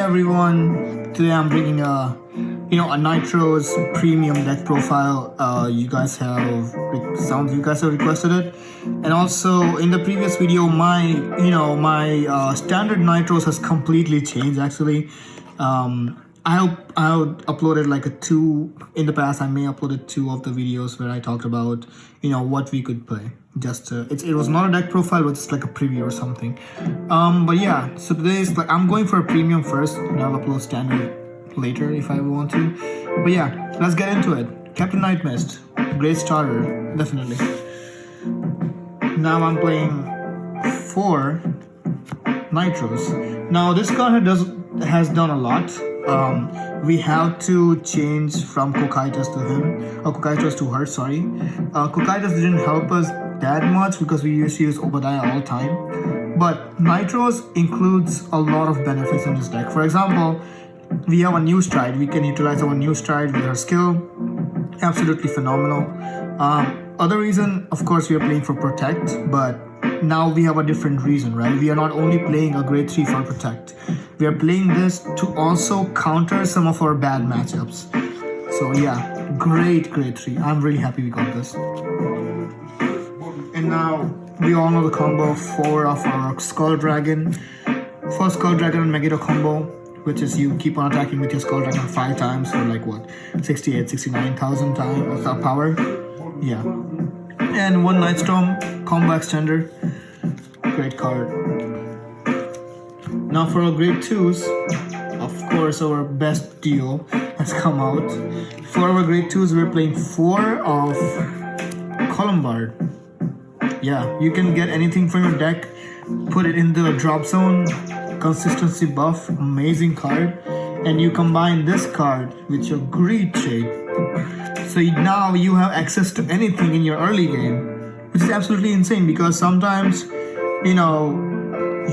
everyone, today I'm bringing a Nightrose Premium deck profile. Some of you guys have requested it, and also in the previous video my standard Nightrose has completely changed actually. I uploaded like in the past. I may uploaded 2 of the videos where I talked about what we could play. It was not a deck profile, but it's like a preview or something. But yeah, so today is like I'm going for a premium first, and I'll upload standard later if I want to. But yeah, let's get into it. Captain Nightmist, great starter, definitely. Now I'm playing 4 Nightrose. Now this card has done a lot. We have to change from Cocytus to him, or Cocytus to her, sorry. Cocytus didn't help us that much because we used to use Obadiah all the time. But Nightrose includes a lot of benefits in this deck. For example, we have a new stride. We can utilize our new stride with her skill. Absolutely phenomenal. Other reason, of course, we are playing for Protect, but now we have a different reason, right? We are not only playing a grade 3 for Protect. We are playing this to also counter some of our bad matchups. So yeah, great grade 3. I'm really happy we got this. And now we all know the combo 4 of our Skull Dragon. First Skull Dragon and Megiddo combo, which is you keep on attacking with your Skull Dragon 5 times for like what, 69,000 times of power. Yeah. And 1 Nightstorm combo extender. Great card. Now for our grade 2s, of course our best deal has come out. For our grade 2s, we're playing 4 of Columbard. Yeah, you can get anything from your deck, put it in the drop zone, consistency buff, amazing card, and you combine this card with your Greed Shade. So now you have access to anything in your early game, which is absolutely insane because sometimes,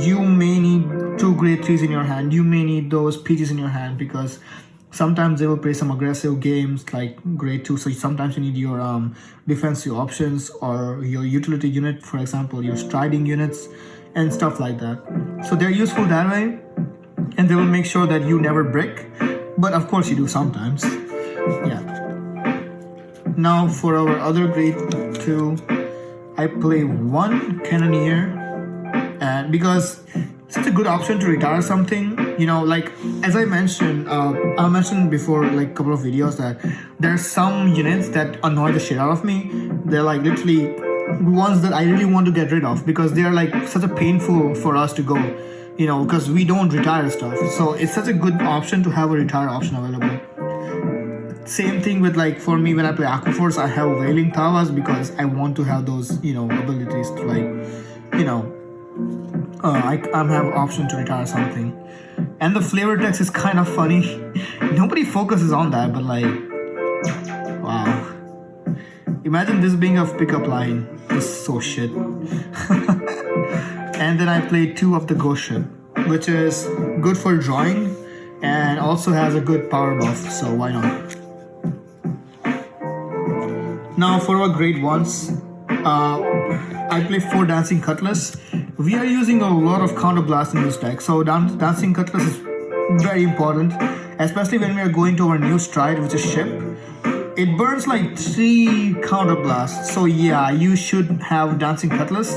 you may need 2 grade 3s in your hand, you may need those PGs in your hand because sometimes they will play some aggressive games like grade 2, so sometimes you need your defensive options or your utility unit, for example, your striding units and stuff like that. So they're useful that way, and they will make sure that you never break, but of course you do sometimes. Yeah. Now for our other grade 2, I play 1 Cannoneer, and because it's such a good option to retire something, like as I mentioned before, like a couple of videos, that there are some units that annoy the shit out of me. They're like literally ones that I really want to get rid of because they're like such a painful for us to go, because we don't retire stuff. So it's such a good option to have a retire option available. Same thing with, like, for me when I play Aqua Force, I have Wailing Tawas because I want to have those, abilities to, like, I have option to retire something. And the flavor text is kind of funny. Nobody focuses on that, but like, wow. Imagine this being a pickup line. This is so shit. And then I played 2 of the Ghost Ship, which is good for drawing and also has a good power buff, so why not? Now for our grade 1s, I play 4 Dancing Cutlass. We are using a lot of counter blast in this deck, so Dancing Cutlass is very important, especially when we are going to our new stride, which is Ship. It burns like 3 counter blasts, so yeah, you should have Dancing Cutlass.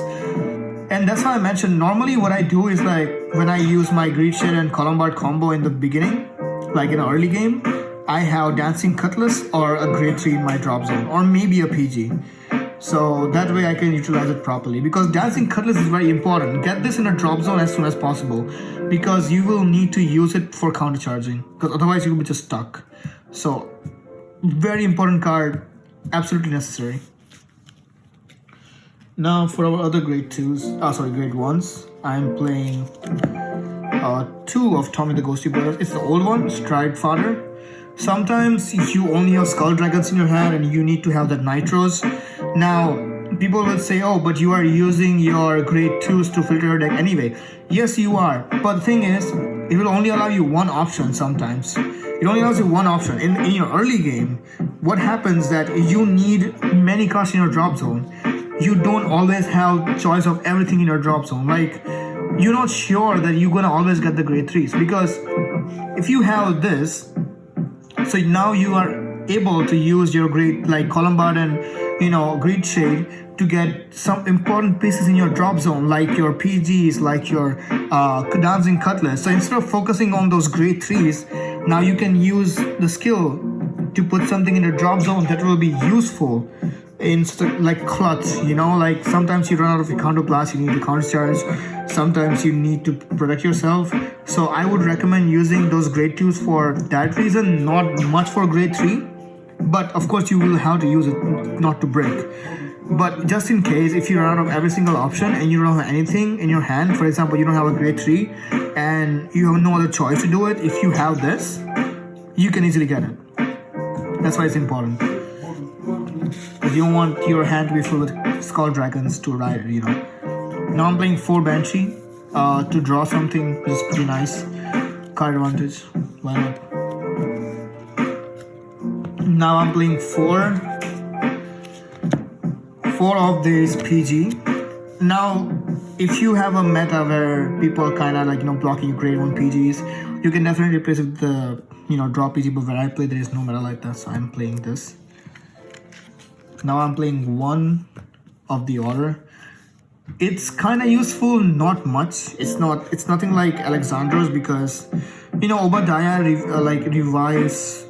And that's why I mentioned, normally what I do is, like, when I use my Greed Shade and Columbard combo in the beginning, like in an early game, I have Dancing Cutlass or a grade 3 in my drop zone, or maybe a PG. So that way I can utilize it properly, because Dancing Cutlass is very important. Get this in a drop zone as soon as possible, because you will need to use it for counter charging, because otherwise you will be just stuck. So very important card, absolutely necessary. Now for our other grade 1s, I'm playing 2 of Tommy the Ghosty Brothers. It's the old one, Stride Fodder. Sometimes you only have Skull Dragons in your hand and you need to have that Nightrose. Now, people will say, oh, but you are using your grade 2s to filter your deck anyway. Yes, you are. But the thing is, it will only allow you one option sometimes. It only allows you one option. In your early game, what happens that you need many cards in your drop zone. You don't always have choice of everything in your drop zone. Like, you're not sure that you're gonna always get the grade 3s, because if you have this, so now you are able to use your great like Columbard and Great Shade to get some important pieces in your drop zone, like your PGs, like your Dancing Cutlass. So instead of focusing on those grade 3s, now you can use the skill to put something in the drop zone that will be useful in like clutch, like sometimes you run out of your counter blast, you need to counter charge, sometimes you need to protect yourself. So I would recommend using those grade 2s for that reason, not much for grade 3, but of course you will have to use it not to break. But just in case, if you run out of every single option and you don't have anything in your hand, for example, you don't have a grade 3 and you have no other choice to do it, if you have this, you can easily get it. That's why it's important. Because you don't want your hand to be full with Skull Dragons to ride it, Now I'm playing 4 Banshee to draw something, which is pretty nice. Card advantage, why not? Now I'm playing 4 of these PG. Now, if you have a meta where people are kind of like blocking grade 1 PGs, you can definitely replace it with the draw PG. But where I play, there is no meta like that, so I'm playing this. Now I'm playing 1 of the order. It's kind of useful, not much. It's nothing like Alexandros, because Obadiah revives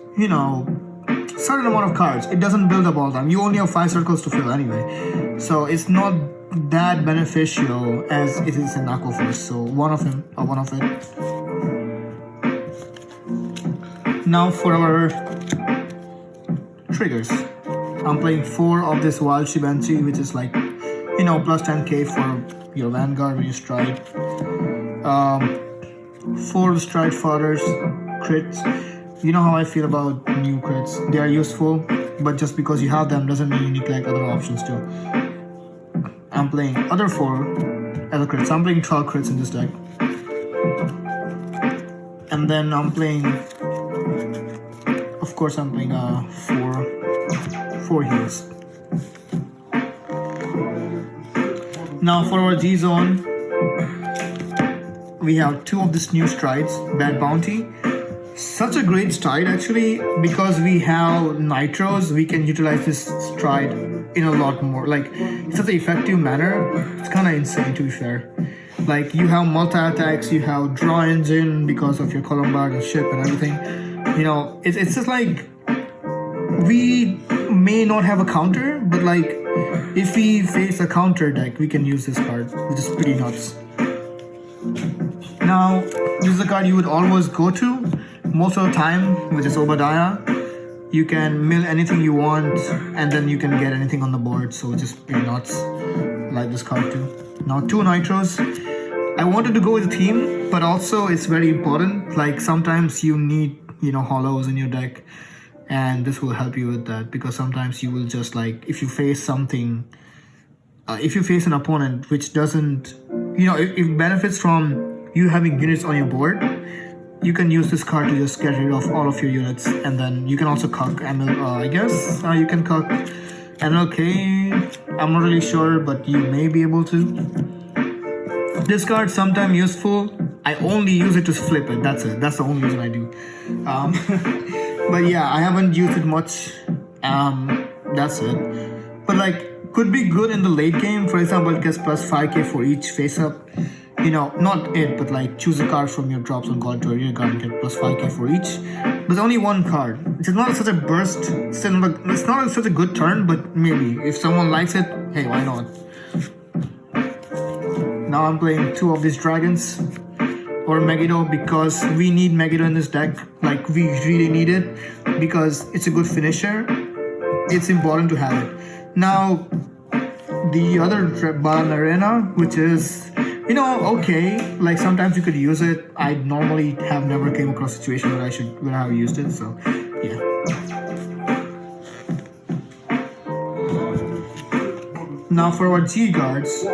certain amount of cards. It doesn't build up all the time. You only have 5 circles to fill anyway, so it's not that beneficial as it is in Aqua Force. So one of it. Now for our triggers, I'm playing 4 of this Wild Shibanshi, which is like plus 10k for your Vanguard when you stride. 4 stride fodders, crits. You know how I feel about new crits. They are useful, but just because you have them doesn't mean you neglect other options too. I'm playing other 4 other crits. I'm playing 12 crits in this deck. And then I'm playing, of course I'm playing 4 heals. Now for our G zone, we have 2 of this new strides, Bad Bounty. Such a great stride actually, because we have Nightrose, we can utilize this stride in a lot more, like in such an effective manner. It's kind of insane, to be fair. Like you have multi-attacks, you have draw engine because of your Columbard and ship and everything. It's just like, we may not have a counter, but like if we face a counter deck, we can use this card, which is pretty nuts. Now, this is the card you would always go to most of the time, which is Obadiah. You can mill anything you want, and then you can get anything on the board, so it's just pretty nuts. I like this card too. Now 2 Nitros. I wanted to go with the theme, but also it's very important. Like sometimes you need, hollows in your deck, and this will help you with that, because sometimes you will just like, if you face something, if you face an opponent which doesn't, it benefits from you having units on your board, you can use this card to just get rid of all of your units. And then you can also cuck I guess you can cuck MLK. I'm not really sure, but you may be able to. This card sometimes useful. I only use it to flip it. That's it. That's the only reason I do. But yeah, I haven't used it much. That's it. But like, could be good in the late game. For example, it gets plus 5k for each face up. Not it, but like choose a card from your drops on God to a rear guard and get plus 5k for each. There's only 1 card. It's not such a burst. It's not such a good turn, but maybe if someone likes it, hey, why not? Now I'm playing 2 of these dragons or Megiddo, because we need Megiddo in this deck. Like we really need it because it's a good finisher. It's important to have it. Now the other Balan Arena, which is okay, like sometimes you could use it. I normally have never came across a situation where I have used it, so yeah. Now for our G guards,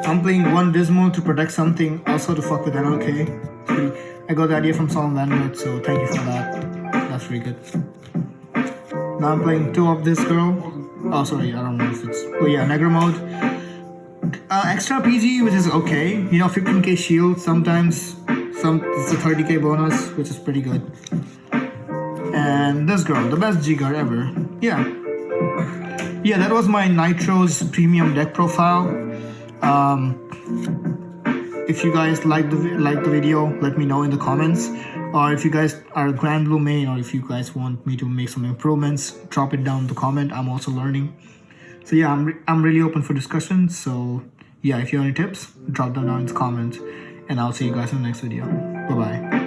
I'm playing 1 Dismal to protect something, also to fuck with MLK. I got the idea from Solomon Vanguard, so thank you for that. That's pretty good. Now I'm playing 2 of this girl. Oh sorry, I don't know if it's, oh yeah, Negra mode. Extra PG, which is okay. 15k shield sometimes It's a 30k bonus, which is pretty good. And this girl, the best G-Guard ever. Yeah, that was my Nightrose Premium deck profile. If you guys like the video, let me know in the comments. Or if you guys are a Grand Blue main, or if you guys want me to make some improvements, drop it down in the comment. I'm also learning. So yeah, I'm really open for discussion. So yeah, if you have any tips, drop them down in the comments. And I'll see you guys in the next video. Bye-bye.